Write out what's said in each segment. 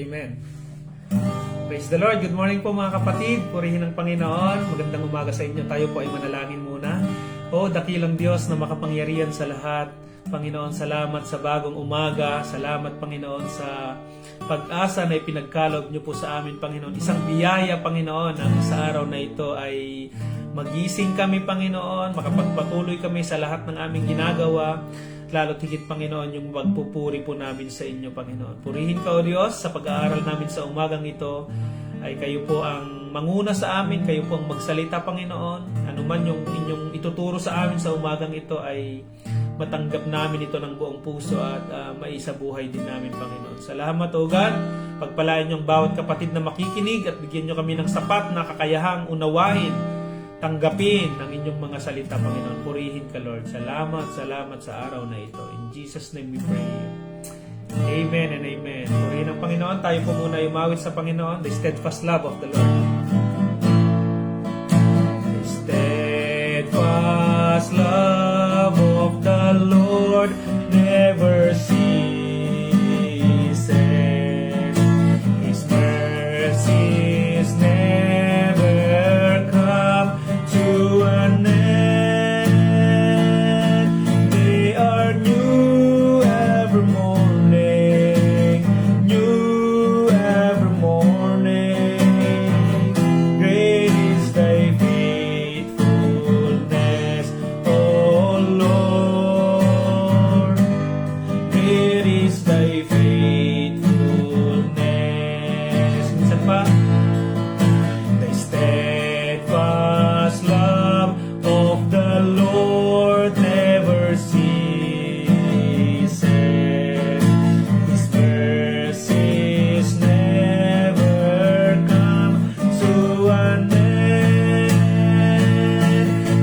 Amen. Praise the Lord. Good morning po mga kapatid. Purihin ang Panginoon. Magandang umaga sa inyo. Tayo po ay manalangin muna. O dakilang Diyos na makapangyarihan sa lahat. Panginoon, salamat sa bagong umaga. Salamat, Panginoon, sa pag-asa na ipinagkaloob niyo po sa amin, Panginoon. Isang biyaya, Panginoon, ang sa araw na ito ay magising kami, Panginoon. Makapagpatuloy kami sa lahat ng aming ginagawa. Lalo't higit, Panginoon, yung magpupuri po namin sa inyo, Panginoon. Purihin ka, O Diyos, sa pag-aaral namin sa umagang ito. Ay kayo po ang manguna sa amin, kayo po ang magsalita, Panginoon. Ano man yung inyong ituturo sa amin sa umagang ito ay matanggap namin ito ng buong puso at maisabuhay din namin, Panginoon. Salamat, O God. Pagpalain niyo ang bawat kapatid na makikinig at bigyan niyo kami ng sapat na kakayahang unawain, tanggapin ang inyong mga salita, Panginoon. Purihin ka, Lord. Salamat sa araw na ito. In Jesus' name we pray. Amen and amen. Purihin ang Panginoon. Tayo po muna umawit sa Panginoon. The steadfast love of the Lord. The steadfast love of the Lord never ceases. His mercies never come to an end. They are new every morning, new every morning. Great is thy faithfulness, O Lord. Great is thy faithfulness. Minsan pa, the steadfast love of the Lord never ceases. His mercies never come to an end.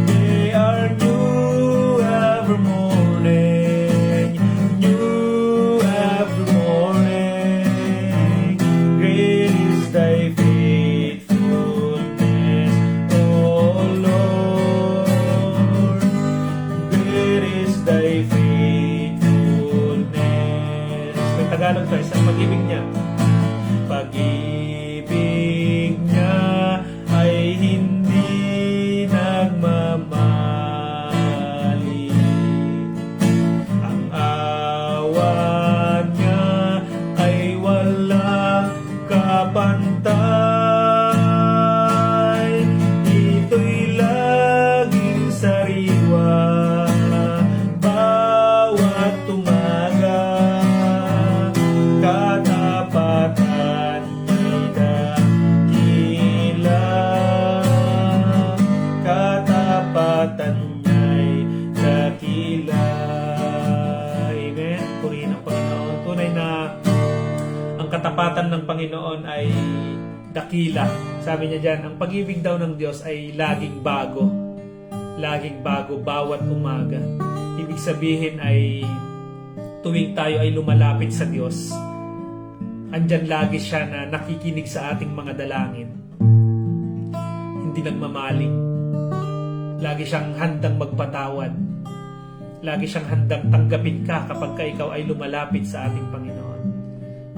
They are new every morning, new every morning. Great is thy faithfulness, O Lord. Great is thy faithfulness. May Tagalog tayo sa pag-ibig niya. Pag-ibig niya ay hindi nagmamali. Ang awa niya ay walang kapantay. Ito'y laging sariwa bawat umaga. Katapatan niya'y dakila. Katapatan niya'y dakila. Amen. Purihin ang Panginoon. Tunay na ang katapatan ng Panginoon ay dakila. Sabi niya dyan, ang pag-ibig daw ng Diyos ay laging bago. Laging bago bawat umaga. Ibig sabihin ay tuwing tayo ay lumalapit sa Diyos, andyan lagi siya na nakikinig sa ating mga dalangin. Hindi nagmamaling. Lagi siyang handang magpatawad. Lagi siyang handang tanggapin ka kapag ka ikaw ay lumalapit sa ating Panginoon.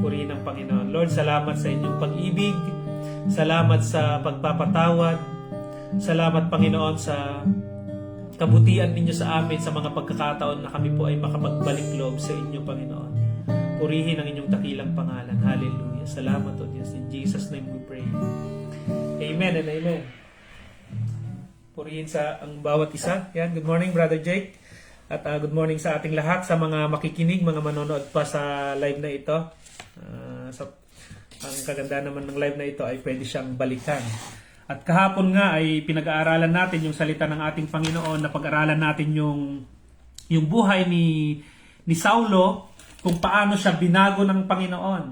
Purihin ang Panginoon. Lord, salamat sa inyong pag-ibig. Salamat sa pagpapatawad. Salamat, Panginoon, sa kabutihan ninyo sa amin sa mga pagkakataon na kami po ay makapagbalik loob sa inyo, Panginoon. Purihin ang inyong dakilang pangalan. Hallelujah. Salamat, O Diyos. In Jesus' name we pray. Amen and amen. Purihin sa ang bawat isa. Yan. Good morning, Brother Jake. At good morning sa ating lahat, sa mga makikinig, mga manonood pa sa live na ito. Ang kaganda naman ng live na ito ay pwede siyang balikan. At kahapon nga ay pinag-aaralan natin yung salita ng ating Panginoon, na pag-aralan natin yung buhay ni Saulo, kung paano siya binago ng Panginoon.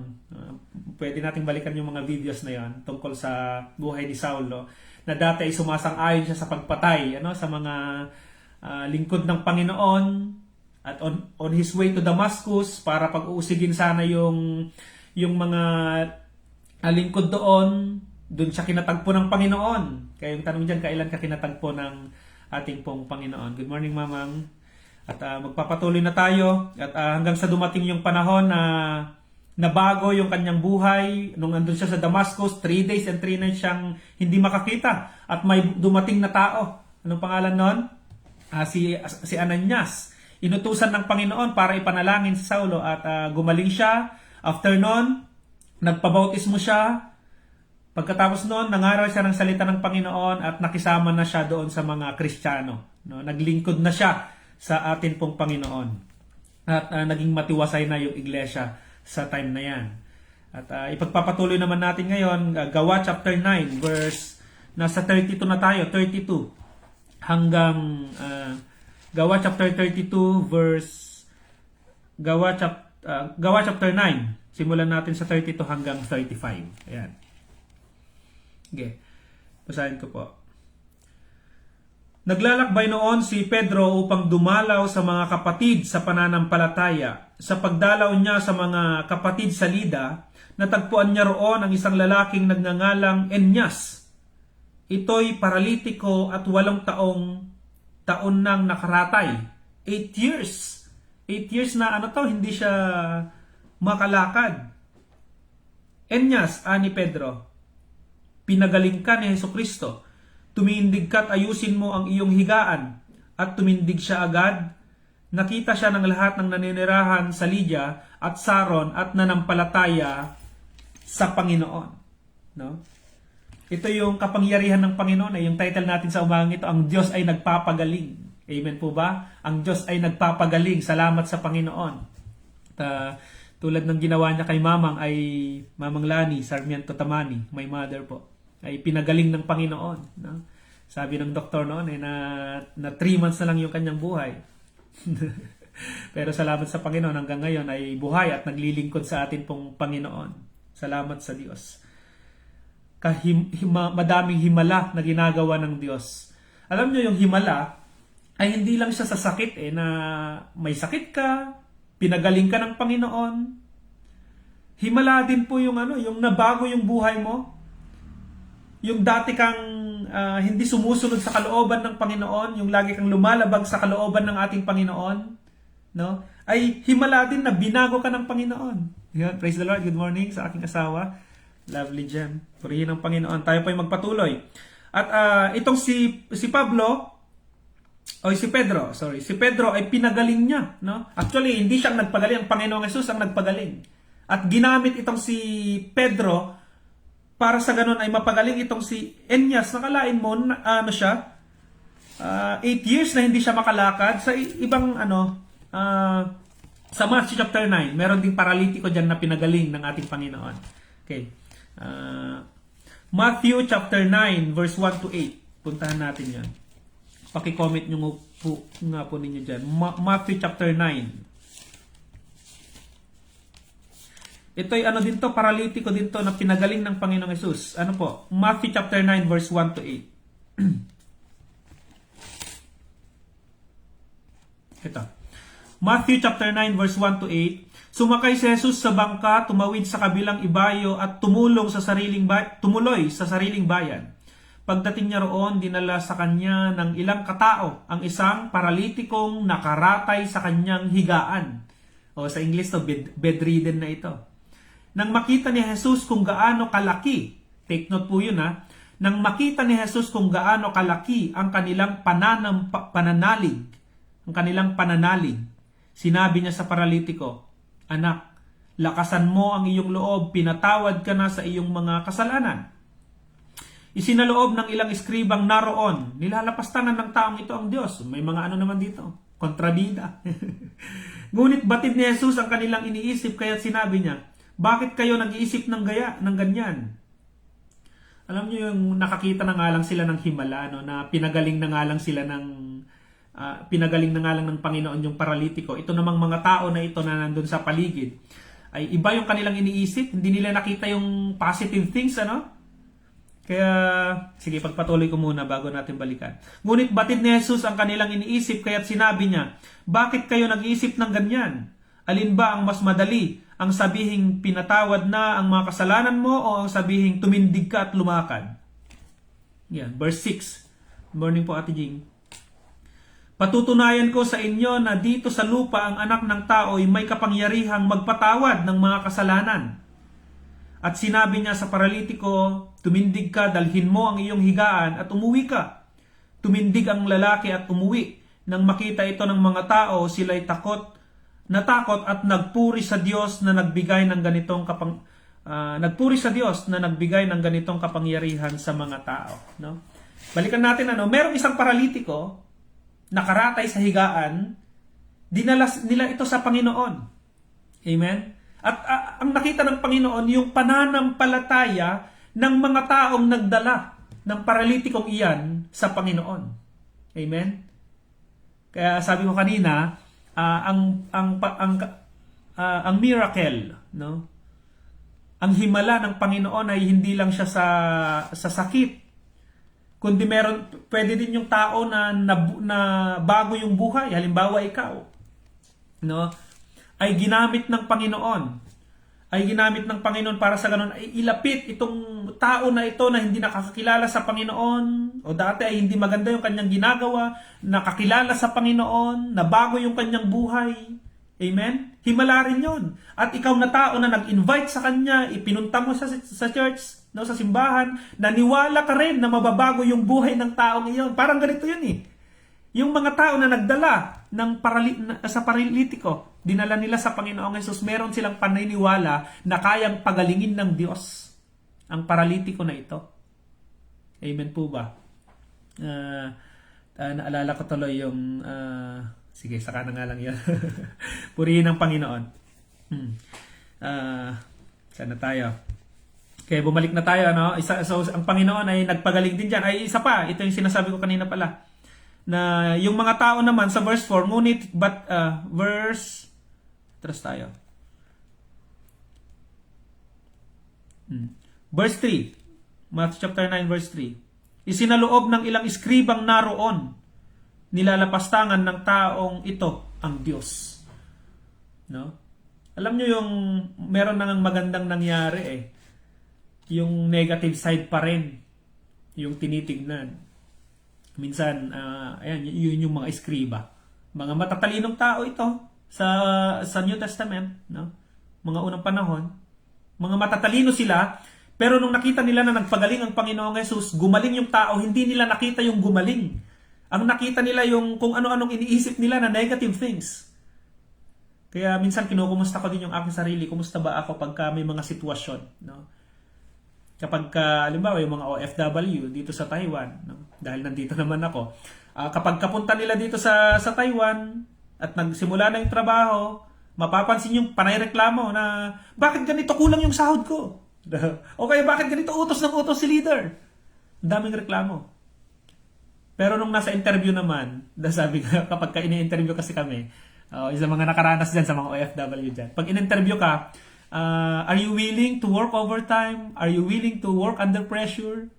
Pwede nating balikan yung mga videos na yon tungkol sa buhay ni Saulo, na dati ay sumasang-ayon siya sa pagpatay sa mga lingkod ng Panginoon, at on his way to Damascus para pag-uusigin sana yung mga lingkod doon siya kinatagpo ng Panginoon. Kaya yung tanong dyan, kailan ka kinatagpo ng ating pong Panginoon? Good morning, Mamang. At magpapatuloy na tayo at hanggang sa dumating yung panahon na nabago yung kanyang buhay. Nung andun siya sa Damascus, 3 days and 3 nights siyang hindi makakita. At may dumating na tao. Anong pangalan nun? Si Ananias. Inutusan ng Panginoon para ipanalangin si Saulo at gumaling siya. After nun, nagpabautismo siya. Pagkatapos noon, nangaral siya ng salita ng Panginoon at nakisama na siya doon sa mga Kristiyano. No? Naglingkod na siya sa atin pong Panginoon. At naging matiwasay na yung iglesia sa time na yan. At ipagpapatuloy naman natin ngayon, Gawa chapter 9, verse, nasa 32 na tayo, 32. Hanggang, Gawa chapter 32, verse, Gawa chapter 9. Simulan natin sa 32 hanggang 35. Ayan. Okay. Basahin ko po. Naglalakbay noon si Pedro upang dumalaw sa mga kapatid sa pananampalataya. Sa pagdalaw niya sa mga kapatid sa Lida, natagpuan niya roon ang isang lalaking nagngangalang Enyas. Ito'y paralitiko at 8 taon nang nakaratay. 8 years. 8 years na hindi siya makalakad. Enyas, ani Pedro, pinagaling ka ni Hesukristo. Tumindig ka't ayusin mo ang iyong higaan. At tumindig siya agad. Nakita siya ng lahat ng naninirahan sa Lydia at Saron at nanampalataya sa Panginoon. No? Ito yung kapangyarihan ng Panginoon. Yung title natin sa umagang ito, ang Diyos ay nagpapagaling. Amen po ba? Ang Diyos ay nagpapagaling. Salamat sa Panginoon. Tulad ng ginawa niya kay Mamang Lani Sarmiento Tamani, my mother po, ay pinagaling ng Panginoon. No? Sabi ng doktor noon na 3 months na lang yung kanyang buhay. Pero salamat sa Panginoon, hanggang ngayon ay buhay at naglilingkod sa atin pong Panginoon. Salamat sa Diyos. Madaming himala na ginagawa ng Diyos. Alam nyo, yung himala ay hindi lang siya sa sakit na may sakit ka, pinagaling ka ng Panginoon. Himala din po yung yung nabago yung buhay mo. Yung dati kang hindi sumusunod sa kalooban ng Panginoon, yung lagi kang lumalabag sa kalooban ng ating Panginoon, no? Ay himala din na binago ka ng Panginoon. Yan, praise the Lord. Good morning sa aking asawa. Lovely gem. Purihin ng Panginoon. Tayo po ay magpatuloy. At itong si Pablo, si Pedro ay pinagaling niya, no? Actually, hindi siya nagpagaling, ang Panginoong Hesus ang nagpagaling. At ginamit itong si Pedro para sa ganun ay mapagaling itong si Enyas. Nakalain mo, 8 years na hindi siya makalakad. Sa ibang sa Matthew chapter 9, meron ding paralitiko dyan na pinagaling ng ating Panginoon. Okay. Matthew chapter 9, verse 1 to 8. Puntahan natin yan. Paki-comment nyo po ninyo dyan. Matthew chapter 9. Ito'y din to, paralitiko din to na pinagaling ng Panginoong Hesus. Ano po? Matthew chapter 9 verse 1 to 8. Ito. Matthew chapter 9 verse 1 to 8. Sumakay si Jesus sa bangka, tumawid sa kabilang ibayo at tumuloy sa sariling bayan. Pagdating niya roon, dinala sa kanya ng ilang katao ang isang paralitikong nakaratay sa kanyang higaan. O sa English to, bedridden na ito. Nang makita ni Jesus kung gaano kalaki, take note po yun nang makita ni Jesus kung gaano kalaki ang kanilang pananalig, sinabi niya sa paralitiko, "Anak, lakasan mo ang iyong loob, pinatawad ka na sa iyong mga kasalanan." Isinaloob ng ilang eskribang naroon, nilalapastangan ng taong ito ang Diyos. May mga naman dito, kontrabida. Ngunit batid ni Jesus ang kanilang iniisip, kaya't sinabi niya, "Bakit kayo nag-iisip ng ganyan?" Alam niyo yung nakakita na nga lang sila ng himala, na pinagaling na nga lang sila ng Panginoon yung paralitiko. Ito namang mga tao na ito na nandun sa paligid, ay iba yung kanilang iniisip, hindi nila nakita yung positive things, Kaya, sige, pagpatuloy ko muna bago natin balikan. Ngunit batid ni Jesus ang kanilang iniisip, kaya't sinabi niya, "Bakit kayo nag-iisip ng ganyan? Alin ba ang mas madali? Ang sabihing pinatawad na ang mga kasalanan mo o ang sabihing tumindig ka at lumakad?" Yan, verse 6. Good morning po, Ate Jing. Patutunayan ko sa inyo na dito sa lupa ang anak ng tao ay may kapangyarihang magpatawad ng mga kasalanan. At sinabi niya sa paralitiko, tumindig ka, dalhin mo ang iyong higaan at umuwi ka. Tumindig ang lalaki at umuwi. Nang makita ito ng mga tao, sila'y natakot at nagpuri sa Diyos na nagbigay ng ganitong kapangyarihan sa mga tao. No? Balikan natin, merong isang paralitiko nakaratay sa higaan, dinala nila ito sa Panginoon. Amen? At ang nakita ng Panginoon, yung pananampalataya ng mga taong nagdala ng paralitikong iyan sa Panginoon. Amen? Kaya sabi ko kanina, ang miracle, no? Ang himala ng Panginoon ay hindi lang siya sa sakit, kundi pwede din yung tao na bago yung buhay. Halimbawa ikaw, no? Ay ginamit ng Panginoon para sa ganun ay ilapit itong tao na ito na hindi nakakakilala sa Panginoon o dati ay hindi maganda yung kanyang ginagawa, nakakilala sa Panginoon, na bago yung kanyang buhay. Amen? Himala rin yun. At ikaw na tao na nag-invite sa kanya, ipinunta mo sa church, no, sa simbahan, naniwala ka rin na mababago yung buhay ng taong iyon. Parang ganito yun eh. Yung mga tao na nagdala sa paralitiko, dinala nila sa Panginoong Hesus, meron silang paniniwala na kayang pagalingin ng Diyos ang paralitiko na ito. Amen po ba? Naalala ko tuloy yung sige, saka na nga lang yun. Purihin ang Panginoon. Saan na tayo? Okay, bumalik na tayo. So, ang Panginoon ay nagpagaling din dyan. Ay, isa pa. Ito yung sinasabi ko kanina pala. Na yung mga tao naman sa verse 4, Trust tayo. Verse 3. Matthew chapter 9 verse 3. Isinaloob ng ilang iskribang naroon, nilalapastangan ng taong ito ang Diyos. No? Alam nyo yung meron nang magandang nangyari eh. Yung negative side pa rin yung tinitignan. Minsan, ayan, yun yung mga iskriba. Mga matatalinong tao ito sa New Testament, no? Mga unang panahon. Mga matatalino sila, pero nung nakita nila na nagpagaling ang Panginoong Hesus, gumaling yung tao, hindi nila nakita yung gumaling. Ang nakita nila yung kung ano-anong iniisip nila na negative things. Kaya minsan kinukumusta ko din yung aking sarili, kumusta ba ako pagka may mga sitwasyon, no? Kapag halimbawa yung mga OFW dito sa Taiwan, no? Dahil nandito naman ako, kapag kapunta nila dito sa Taiwan at nagsimula na yung trabaho, mapapansin yung panay-reklamo na bakit ganito kulang yung sahod ko? O kaya bakit ganito utos ng utos si leader? Ang daming reklamo. Pero nung nasa interview naman, sabi ko, kapag ini-interview kasi kami, isa mga nakaranas dyan sa mga OFW dyan, pag in-interview ka, are you willing to work overtime? Are you willing to work under pressure?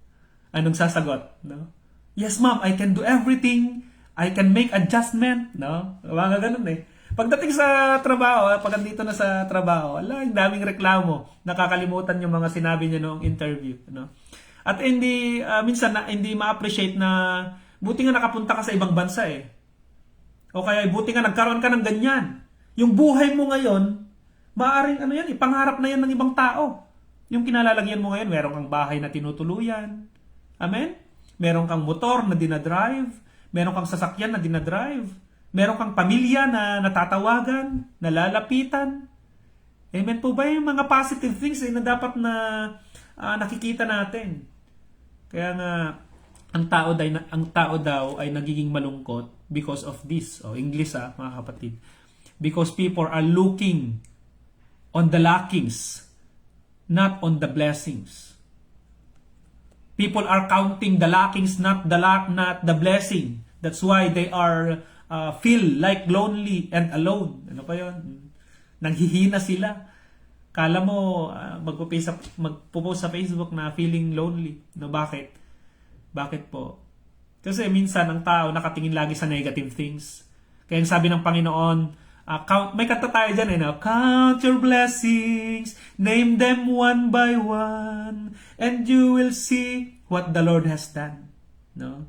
Anong sasagot? No? Yes, ma'am, I can do everything. I can make adjustment. No? Mga ganun eh. Pagdating sa trabaho, pag andito na sa trabaho, ang daming reklamo. Nakakalimutan yung mga sinabi niya noong interview. No? At minsan hindi ma-appreciate na buti nga nakapunta ka sa ibang bansa eh. O kaya buti nga nagkaroon ka ng ganyan. Yung buhay mo ngayon, maaring pangarap na yan ng ibang tao. Yung kinalalagyan mo ngayon, meron kang bahay na tinutuluyan. Amen? Meron kang motor na dinadrive. Meron kang sasakyan na dinadrive. Meron kang pamilya na natatawagan, nalalapitan. Amen po ba yung mga positive things na dapat na nakikita natin? Kaya nga, ang tao daw ay nagiging malungkot because of this. English mga kapatid. Because people are looking on the lackings, not on the blessings. People are counting the lackings, not the blessing. That's why they are feel like lonely and alone. Ano pa yun? Nanghihina sila. Kala mo magpo-post sa Facebook na feeling lonely. No, bakit? Bakit po? Kasi minsan ang tao nakatingin lagi sa negative things. Kaya sabi ng Panginoon, may kanta tayo dyan count your blessings, name them one by one, and you will see what the Lord has done. No?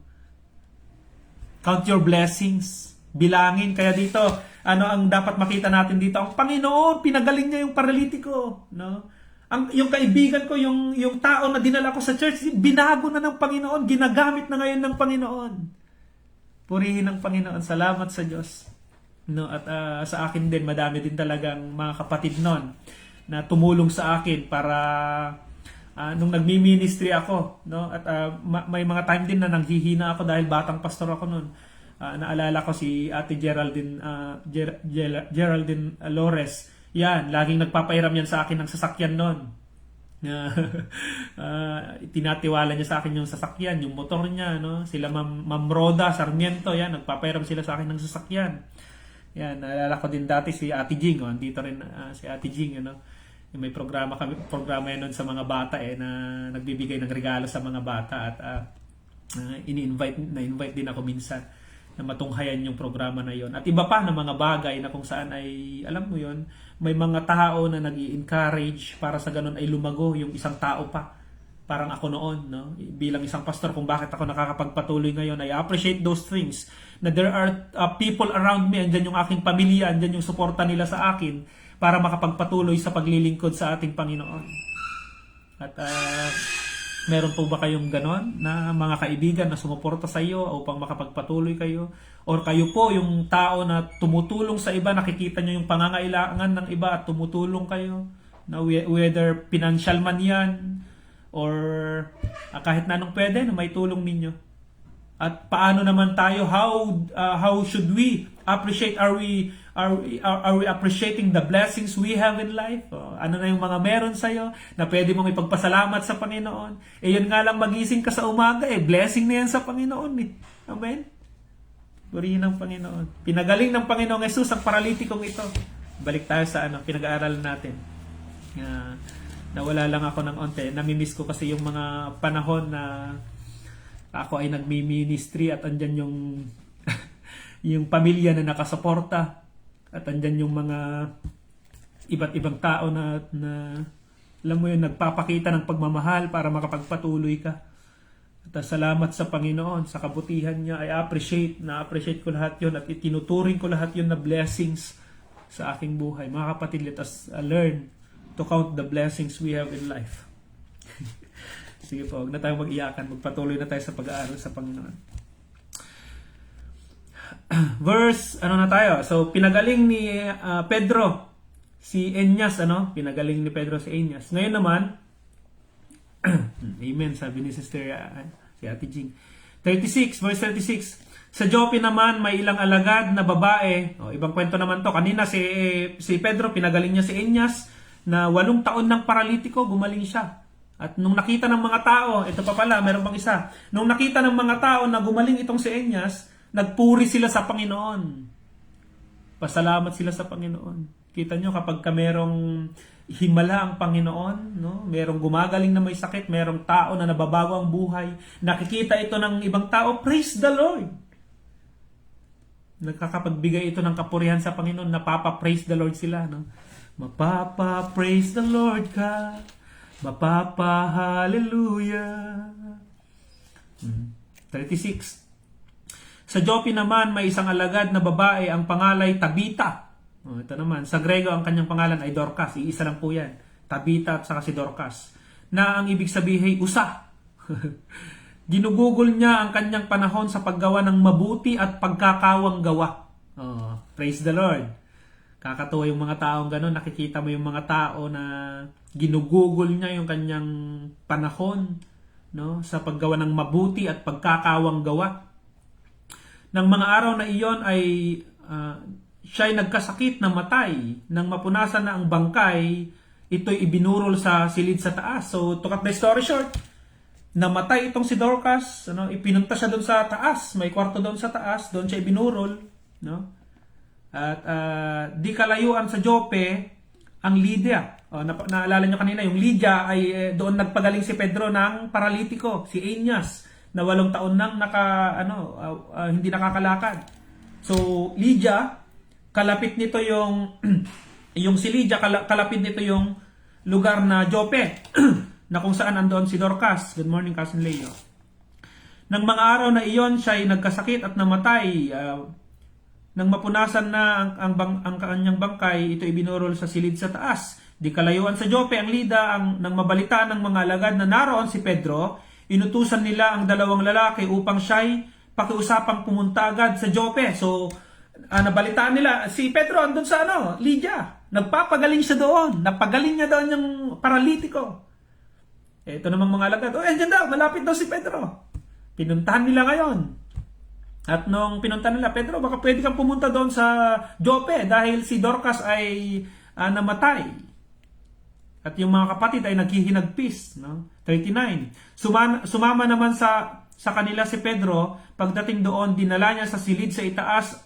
Count your blessings. Bilangin. Kaya dito, ano ang dapat makita natin dito? Ang Panginoon, pinagaling niya yung paralitiko. No? Yung kaibigan ko, yung tao na dinala ko sa church, binago na ng Panginoon. Ginagamit na ngayon ng Panginoon. Purihin ng Panginoon. Salamat sa Diyos. No? At sa akin din, madami din talagang mga kapatid nun na tumulong sa akin para nung nagmi-ministry ako, no? At may mga time din na nanghihina ako dahil batang pastor ako noon. Naalala ko si Ate Geraldine Lores. Yan, laging nagpapairam yan sa akin ng sasakyan noon. Tinatiwala niya sa akin yung sasakyan, yung motor niya, no? Sila Ma'am Roda Sarmiento, yan, nagpapairam sila sa akin ng sasakyan. Yan, naalala ko din dati si Ate Jing, andito rin si Ate Jing, ano? May programa yan nun sa mga bata na nagbibigay ng regalo sa mga bata at na-invite din ako minsan na matunghayan yung programa na yon. At iba pa na mga bagay na kung saan ay, alam mo yon, may mga tao na nag-i-encourage para sa ganun ay lumago yung isang tao pa. Parang ako noon, no? Bilang isang pastor, kung bakit ako nakakapagpatuloy ngayon, I appreciate those things. Na there are people around me, andyan yung aking pamilya, andyan yung suporta nila sa akin para makapagpatuloy sa paglilingkod sa ating Panginoon. At meron po ba kayong ganon na mga kaibigan na sumuporta sa iyo upang makapagpatuloy kayo? Or kayo po yung tao na tumutulong sa iba, nakikita nyo yung pangangailangan ng iba at tumutulong kayo? Na whether financial man yan, or kahit na anong pwede na may tulong ninyo. At paano naman tayo, how should we appreciate, are we appreciating the blessings we have in life? Ano na yung mga meron sa iyo na pwede mong ipagpasalamat sa Panginoon? Yun nga lang, magising ka sa umaga, blessing na yan sa Panginoon. Amen. Purihin ng Panginoon. Pinagaling ng Panginoong Jesus ang paralitikong ito. Balik tayo sa pinag-aaral natin. Nawala lang ako ng onte. Namimiss ko kasi yung mga panahon na ako ay nagmi-ministry at andyan yung yung pamilya na nakasuporta at andyan yung mga iba't ibang tao na alam mo yun, nagpapakita ng pagmamahal para makapagpatuloy ka. At salamat sa Panginoon, sa kabutihan niya. Na-appreciate ko lahat yun at itinuturing ko lahat yun na blessings sa aking buhay. Mga kapatid, let us learn to count the blessings we have in life. Sige po, huwag na tayong mag-iyakan. Magpatuloy na tayo sa pag-aaral sa Panginoon. Verse, na tayo? So, pinagaling ni Pedro si Enyas, Pinagaling ni Pedro si Enyas. Ngayon naman, amen, sabi ni Sister si Ate Jing. 36, verse 36. Sa Joppe naman, may ilang alagad na babae. Ibang kwento naman to. Kanina si Pedro, pinagaling niya si Enyas na 8 taon ng paralitiko, gumaling siya. At nung nakita ng mga tao, ito pa pala, meron pang isa. Nung nakita ng mga tao na gumaling itong si Enyas, nagpuri sila sa Panginoon. Pasalamat sila sa Panginoon. Kita nyo, kapag merong himala ang Panginoon, no? Merong gumagaling na may sakit, merong tao na nababago ang buhay, nakikita ito ng ibang tao, praise the Lord. Nagkakapagbigay ito ng kapurihan sa Panginoon, napapa-praise the Lord sila. No? Mapapa-praise the Lord ka. Mapapa-hallelujah. 36. Sa Joppe naman, may isang alagad na babae, ang pangalay Tabita. Ito naman, sa Grego ang kanyang pangalan ay Dorcas. Iisa lang po yan. Tabita at saka si Dorcas. Na ang ibig sabihin, usa. Ginugugol niya ang kanyang panahon sa paggawa ng mabuti at pagkakawang gawa. Praise the Lord. Kakatuwa yung mga taong gano'n. Nakikita mo yung mga tao na ginugugol niya yung kanyang panahon, no, sa paggawa ng mabuti at pagkakawang gawa. Nang mga araw na iyon ay siya ay nagkasakit na matay. Nang mapunasan na ang bangkay, ito'y ibinurol sa silid sa taas. So, to cut the story short, namatay itong si Dorcas, ipinunta siya doon sa taas. May kwarto doon sa taas, doon siya ibinurol, no? At di kalayuan sa Joppe ang Lydia. Naalala nyo kanina, yung Lydia ay doon nagpagaling si Pedro ng paralitiko, si Enyas, na 8 taon nang hindi nakakalakad. So, Lydia, kalapit nito yung yung si Lydia, kalapit nito yung lugar na Joppe na kung saan andoon si Dorcas. Good morning, Cousin Leo. Nang mga araw na iyon, siya ay nagkasakit at namatay. Nang mapunasan na ang kanyang bangkay, ito ibinurol sa silid sa taas. Di kalayuan sa Jope ang Lida, nang mabalitaan ng mga alagad na naroon si Pedro, inutusan nila ang dalawang lalaki upang siya'y pakiusapang pumunta agad sa Jope. So, nabalitaan nila, si Pedro andun sa Lydia. Nagpapagaling siya doon. Napagaling niya doon yung paralitiko. Ito namang mga alagad, andyan daw, malapit daw si Pedro. Pinuntahan nila ngayon. At nung pinuntahan nila, Pedro, baka pwede kang pumunta doon sa Jope dahil si Dorcas ay namatay. At yung mga kapatid ay naghihinagpis. No? 39. Sumama naman sa kanila si Pedro. Pagdating doon, dinala niya sa silid sa itaas.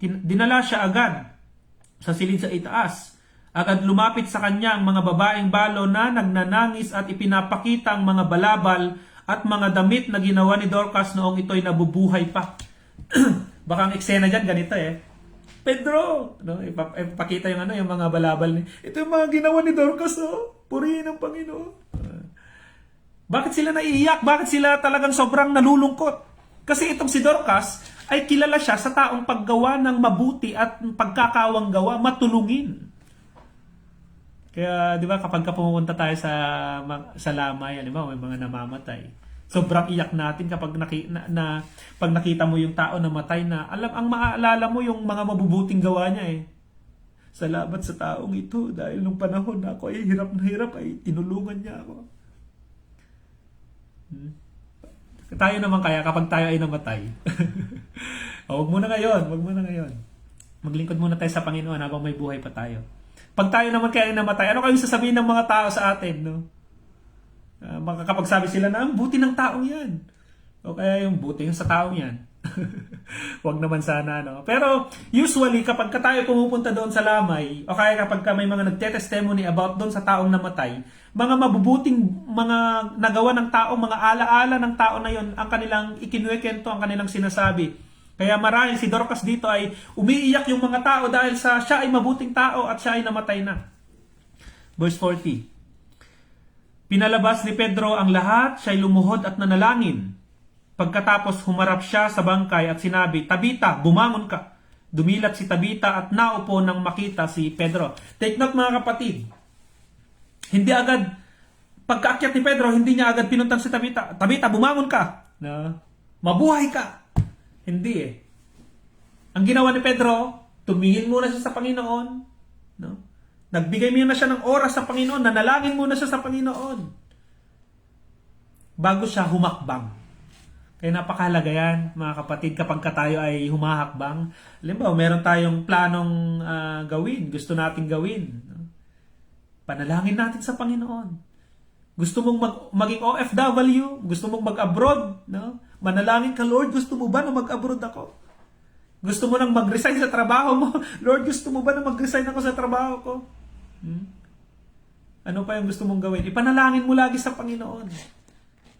Dinala siya agad sa silid sa itaas. Agad lumapit sa kanya ang mga babaeng balo na nagnanangis at ipinapakita ang mga balabal at mga damit na ginawa ni Dorcas noong ito'y nabubuhay pa. Baka ang eksena dyan, ganito Pedro! No? Ipakita yung mga balabal. Ito yung mga ginawa ni Dorcas, Purihin ang Panginoon. Bakit sila naiiyak? Bakit sila talagang sobrang nalulungkot? Kasi itong si Dorcas ay kilala siya sa taong paggawa ng mabuti at pagkakawang gawa, matulungin. Kaya, di ba, kapag pumunta tayo sa lamay, di ba, may mga namamatay. Sobrang iyak natin kapag pag nakita mo yung tao na matay na, ang maaalala mo yung mga mabubuting gawa niya Salamat sa taong ito dahil nung panahon na ako ay hirap na hirap ay tinulungan niya ako. Tayo naman kaya kapag tayo ay namatay. Wag muna ngayon. Maglingkod muna tayo sa Panginoon habang may buhay pa tayo. Pag tayo naman kaya namatay, ano kayong sasabihin ng mga tao sa atin, no? Makakapagsabi sila na, buti ng taong yan. O kaya yung buti yung sa taong yan. Wag naman sana, no? Pero usually, kapag tayo pumupunta doon sa lamay, o kaya kapag may mga nagte-testimony about doon sa taong namatay, mga mabubuting mga nagawa ng tao, mga alaala ng tao na yon ang kanilang ikinuwekento, ang kanilang sinasabi. Kaya marahil si Dorcas dito ay umiiyak yung mga tao dahil siya ay mabuting tao at siya ay namatay na. Verse 40. Pinalabas ni Pedro ang lahat, siya ay lumuhod at nanalangin. Pagkatapos humarap siya sa bangkay at sinabi, Tabita, bumangon ka. Dumilat si Tabita at naupo nang makita si Pedro. Take note mga kapatid. Hindi agad, pagkaakyat ni Pedro, hindi niya agad pinuntang si Tabita. Tabita, bumangon ka. Na, mabuhay ka. Hindi Ang ginawa ni Pedro, tumingin muna siya sa Panginoon. No? Nagbigay muna siya ng oras sa Panginoon. Nanalangin muna siya sa Panginoon. Bago siya humakbang. Kaya napakahalaga yan, mga kapatid, kapag tayo ay humahakbang. Halimbawa, meron tayong planong gawin. Gusto nating gawin. No? Panalangin natin sa Panginoon. Gusto mong maging OFW? Gusto mong mag-abroad? No? Manalangin ka, Lord, gusto mo ba na mag-abroad ako? Gusto mo nang mag-resign sa trabaho mo? Lord, gusto mo ba na mag-resign ako sa trabaho ko? Ano pa yung gusto mong gawin? Ipanalangin mo lagi sa Panginoon.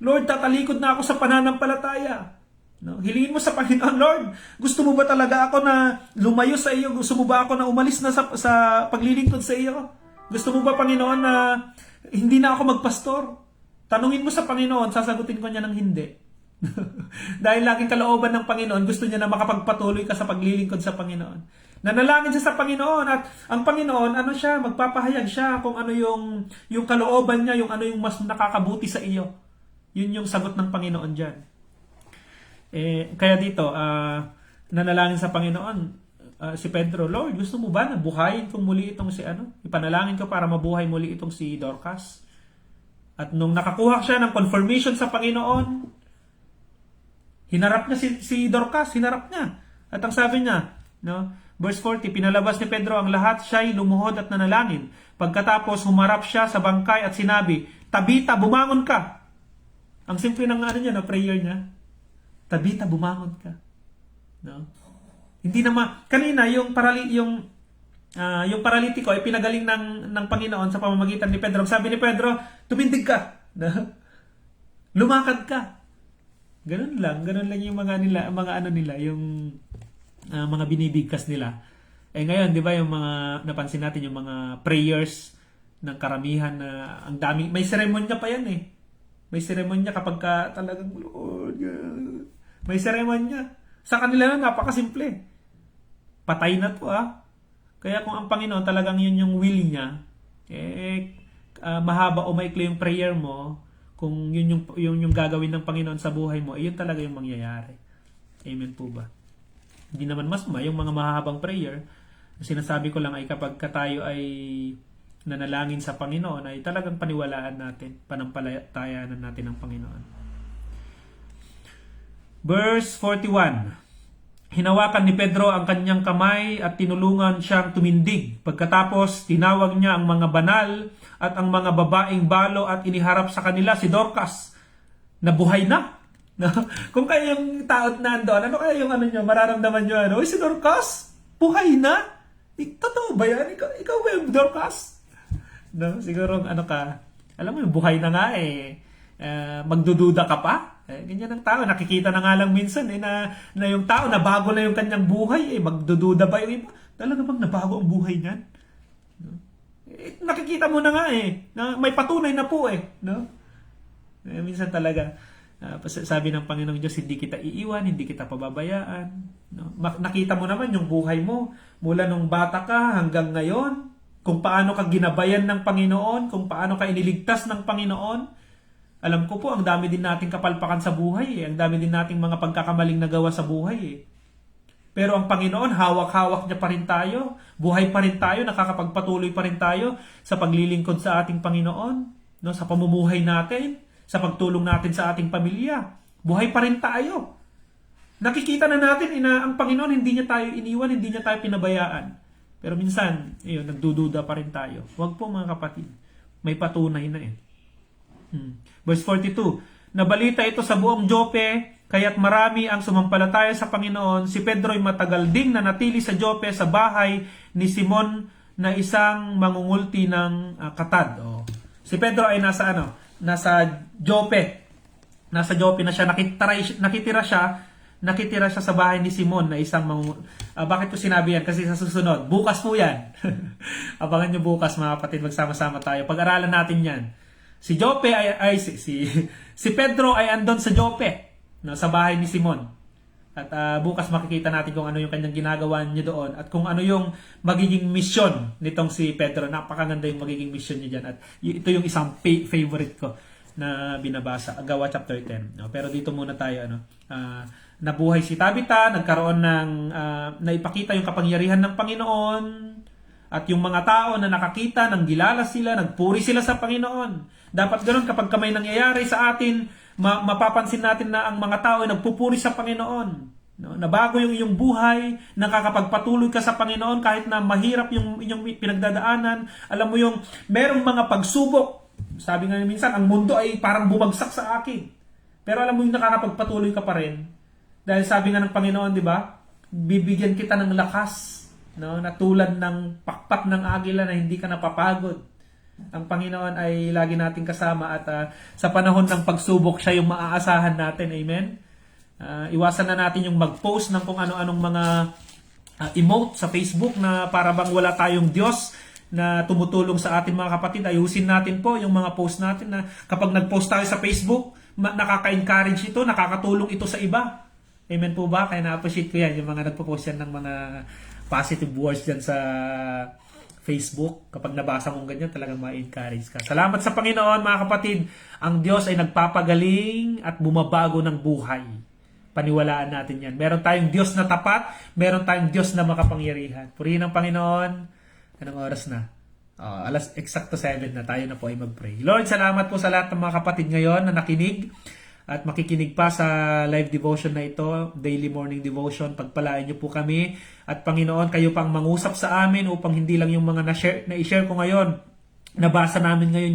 Lord, tatalikod na ako sa pananampalataya. No? Hilingin mo sa Panginoon, Lord, gusto mo ba talaga ako na lumayo sa iyo? Gusto mo ba ako na umalis na sa paglilingkod sa iyo? Gusto mo ba, Panginoon, na hindi na ako magpastor? Tanungin mo sa Panginoon, sasagutin ko niya ng hindi. Dahil laging kalooban ng Panginoon, gusto niya na makapagpatuloy ka sa paglilingkod sa Panginoon. Nanalangin siya sa Panginoon at ang Panginoon, magpapahayag siya kung ano yung kalooban niya, yung ano yung mas nakakabuti sa iyo. Yun yung sagot ng Panginoon dyan. Kaya dito, nanalangin sa Panginoon, si Pedro, Lord, gusto mo ba na buhayin kong muli itong ipanalangin ko para mabuhay muli itong si Dorcas? At nung nakakuha siya ng confirmation sa Panginoon, hinarap niya si Dorcas, hinarap niya. At ang sabi niya, no, verse 40, pinalabas ni Pedro ang lahat, siya'y lumuhod at nanalangin. Pagkatapos humarap siya sa bangkay at sinabi, Tabita, bumangon ka. Ang simple ng prayer niya. Tabita, bumangon ka. No? Hindi naman kanina yung paralitiko ay pinagaling ng Panginoon sa pamamagitan ni Pedro. Sabi ni Pedro, tumindig ka. No? Lumakad ka. Ganun lang yung mga binibigkas nila. Ngayon, 'di ba, yung mga napansin natin yung mga prayers ng karamihan na ang daming may seremonya pa yan May seremonya kapag talagang Lord, May seremonya. Sa kanila na napakasimple. Patay na to Kaya kung ang Panginoon talagang yun yung will niya, mahaba o maikli yung prayer mo, kung yun yung gagawin ng Panginoon sa buhay mo, yun talaga yung mangyayari. Amen po ba? Hindi naman masama yung mga mahabang prayer. Sinasabi ko lang ay kapag tayo ay nanalangin sa Panginoon, ay talagang paniwalaan natin, panampalatayanan natin ang Panginoon. Verse 41. Hinawakan ni Pedro ang kanyang kamay at tinulungan siyang tumindig. Pagkatapos, tinawag niya ang mga banal at ang mga babaeng balo at iniharap sa kanila si Dorcas na buhay na. Kung kayo yung taot nandoon, ano kaya yung nyo, mararamdaman nyo, si Dorcas, buhay na? Totoo ba yan? Ikaw ba yung Dorcas? Siguro, alam mo yung buhay na nga magdududa ka pa? Ganyan ang tao. Nakikita na nga lang minsan na yung tao, nabago na yung kanyang buhay. Magdududa ba yung iba? Talaga bang nabago ang buhay niyan? Nakikita mo na nga na may patunay na po minsan talaga, sabi ng Panginoong Diyos, hindi kita iiwan, hindi kita pababayaan. Nakita mo naman yung buhay mo mula nung bata ka hanggang ngayon, kung paano ka ginabayan ng Panginoon, kung paano ka iniligtas ng Panginoon. Alam ko po, ang dami din nating kapalpakan sa buhay. Ang dami din nating mga pagkakamaling nagawa sa buhay. Pero ang Panginoon, hawak-hawak niya pa rin tayo. Buhay pa rin tayo, nakakapagpatuloy pa rin tayo sa paglilingkod sa ating Panginoon, sa pamumuhay natin, sa pagtulong natin sa ating pamilya. Buhay pa rin tayo. Nakikita na natin na ang Panginoon, hindi niya tayo iniwan, hindi niya tayo pinabayaan. Pero minsan, nagdududa pa rin tayo. Huwag po mga kapatid. May patunay na Verse 42, nabalita ito sa buong Jope, kaya't marami ang sumampalataya sa Panginoon. Si Pedro ay matagal ding nanatili sa Jope sa bahay ni Simon na isang mangungulti ng katad. Si Pedro ay nasa Jope. Nasa Jope na siya, nakitira siya sa bahay ni Simon na isang bakit ko sinabi yan? Kasi sa susunod, bukas po yan. Abangan nyo bukas mga kapatid, magsama-sama tayo. Pag-aralan natin yan. Si Pedro ay andon sa Jope, sa bahay ni Simon. At bukas makikita natin kung ano yung kanyang ginagawa niya doon at kung ano yung magiging mission nitong si Pedro. Napakaganda yung magiging mission niya dyan. At ito yung isang favorite ko na binabasa, Gawa chapter 10. Pero dito muna tayo, nabuhay si Tabitha, nagkaroon ng, naipakita yung kapangyarihan ng Panginoon, at yung mga tao na nakakita, nanggilala sila, nagpuri sila sa Panginoon. Dapat ganoon kapag may nangyayari sa atin, mapapansin natin na ang mga tao ay nagpupuri sa Panginoon. Nabago yung iyong buhay, nakakapagpatuloy ka sa Panginoon kahit na mahirap yung inyong pinagdadaanan. Alam mo yung merong mga pagsubok. Sabi nga minsan, ang mundo ay parang bumagsak sa akin. Pero alam mo yung nakakapagpatuloy ka pa rin. Dahil sabi nga ng Panginoon, di ba? Bibigyan kita ng lakas. Na tulad ng pakpak ng agila na hindi ka napapagod. Ang Panginoon ay lagi nating kasama at sa panahon ng pagsubok siya yung maaasahan natin. Amen? Iwasan na natin yung mag-post ng kung ano-anong mga emote sa Facebook na para bang wala tayong Diyos na tumutulong sa ating mga kapatid. Ayusin natin po yung mga post natin na kapag nag-post tayo sa Facebook, nakaka-encourage ito, nakakatulong ito sa iba. Amen po ba? Kaya na-appreciate ko yan, yung mga nagpo-post yan ng mga positive words dyan sa Facebook. Kapag nabasa mong ganyan, talagang ma-encourage ka. Salamat sa Panginoon mga kapatid. Ang Diyos ay nagpapagaling at bumabago ng buhay. Paniwalaan natin yan. Meron tayong Diyos na tapat, meron tayong Diyos na makapangyarihan. Purihin ang Panginoon. Anong oras na? Alas eksakto 7 na, tayo na po ay mag-pray. Lord, salamat po sa lahat ng mga kapatid ngayon na nakinig at makikinig pa sa live devotion na ito, daily morning devotion. Pagpalain niyo po kami. At Panginoon, kayo pang mangusap sa amin upang hindi lang yung mga na-share ko ngayon, nabasa namin ngayon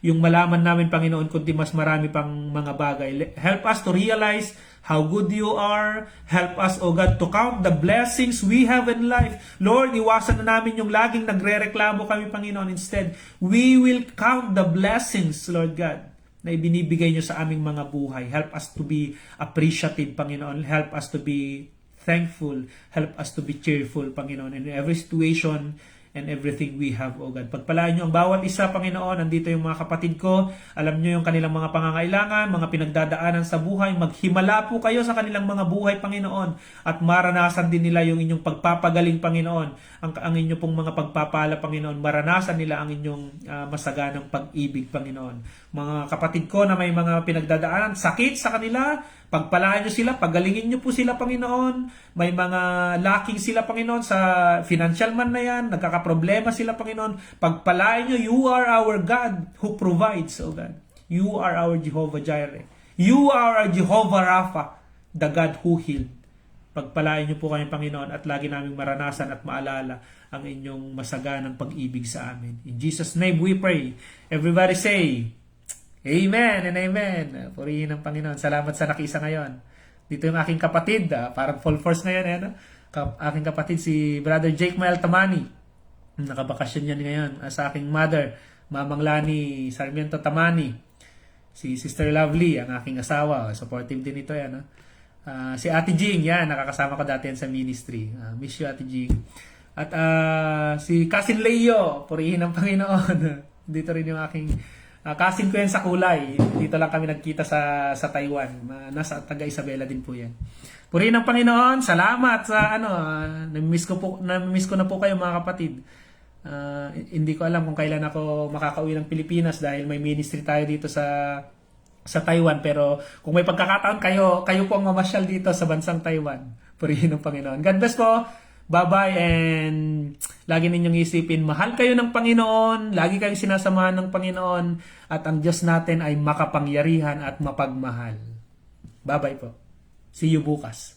yung malaman namin, Panginoon, kundi mas marami pang mga bagay. Help us to realize how good you are. Help us, O God, to count the blessings we have in life. Lord, iwasan na namin yung laging nagre-reklamo kami, Panginoon. Instead, we will count the blessings, Lord God, na ibinibigay nyo sa aming mga buhay. Help us to be appreciative, Panginoon. Help us to be thankful. Help us to be cheerful, Panginoon. In every situation and everything we have, O God. Pagpalain niyo ang bawat isa, Panginoon. Andito yung mga kapatid ko. Alam niyo yung kanilang mga pangangailangan, mga pinagdadaanan sa buhay. Maghimala po kayo sa kanilang mga buhay, Panginoon. At maranasan din nila yung inyong pagpapagaling, Panginoon. Ang inyong pong mga pagpapala, Panginoon. Maranasan nila ang inyong masaganang pag-ibig, Panginoon. Mga kapatid ko na may mga pinagdadaanan, sakit sa kanila, pagpalain niyo sila, pagalingin niyo po sila, Panginoon. May mga lacking sila, Panginoon, sa financial man na yan, nagkakaproblema sila, Panginoon. Pagpalain niyo, you are our God who provides, O God. You are our Jehovah Jireh. You are our Jehovah Rapha, the God who healed. Pagpalain niyo po kami, Panginoon, at lagi naming maranasan at maalala ang inyong masaganang pag-ibig sa amin. In Jesus' name we pray. Everybody say, Amen and Amen. Purihin ang Panginoon. Salamat sa nakisa ngayon. Dito yung aking kapatid, parang full force ngayon. Aking kapatid si Brother Jake Mael Tamani. Nakabakasyon yan ngayon. Sa aking mother, Mamang Lani Sarmiento Tamani. Si Sister Lovely, ang aking asawa. Supportive din ito yan. Si Ate Jing, yan. Nakakasama ko dati yan sa ministry. Miss you, Ate Jing. At si Cousin Leo, purihin ang Panginoon. Dito rin yung aking cousin ko yan sa Kulay. Dito lang kami nagkita sa Taiwan. Nasa Taga Isabela din po yan. Purihin ang Panginoon. Salamat sa namimiss ko na po kayo, mga kapatid. Hindi ko alam kung kailan ako makakauwi ng Pilipinas dahil may ministry tayo dito sa Taiwan. Pero kung may pagkakataon kayo po ang mamasyal dito sa bansang Taiwan. Purihin ang Panginoon. God bless po. Bye-bye, and lagi ninyong isipin, mahal kayo ng Panginoon, lagi kayong sinasamahan ng Panginoon, at ang Diyos natin ay makapangyarihan at mapagmahal. Bye-bye po. See you bukas.